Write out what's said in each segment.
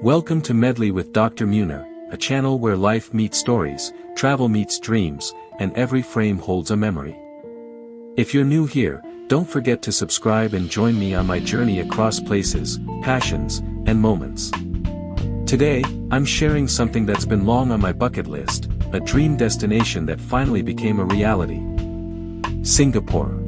Welcome to Medley with Dr. Muneer, a channel where life meets stories, travel meets dreams, and every frame holds a memory. If you're new here, don't forget to subscribe and join me on my journey across places, passions, and moments. Today, I'm sharing something that's been long on my bucket list, a dream destination that finally became a reality. Singapore.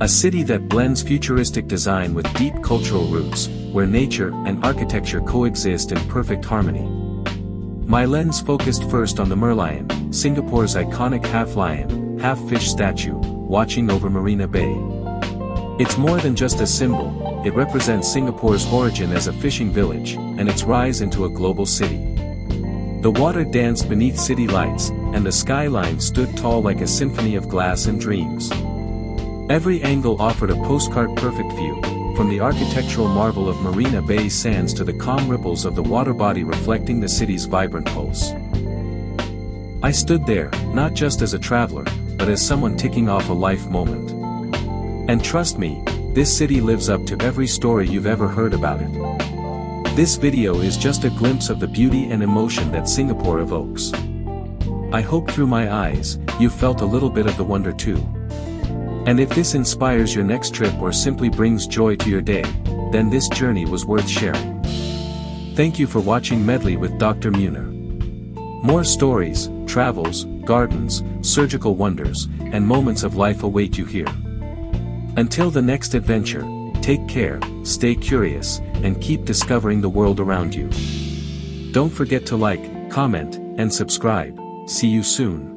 A city that blends futuristic design with deep cultural roots, where nature and architecture coexist in perfect harmony. My lens focused first on the Merlion, Singapore's iconic half-lion, half-fish statue, watching over Marina Bay. It's more than just a symbol, it represents Singapore's origin as a fishing village, and its rise into a global city. The water danced beneath city lights, and the skyline stood tall like a symphony of glass and dreams. Every angle offered a postcard-perfect view, from the architectural marvel of Marina Bay Sands to the calm ripples of the water body reflecting the city's vibrant pulse. I stood there, not just as a traveler, but as someone ticking off a life moment. And trust me, this city lives up to every story you've ever heard about it. This video is just a glimpse of the beauty and emotion that Singapore evokes. I hope through my eyes, you felt a little bit of the wonder too. And if this inspires your next trip or simply brings joy to your day, then this journey was worth sharing. Thank you for watching Medley with Dr. Muneer. More stories, travels, gardens, surgical wonders, and moments of life await you here. Until the next adventure, take care, stay curious, and keep discovering the world around you. Don't forget to like, comment, and subscribe. See you soon.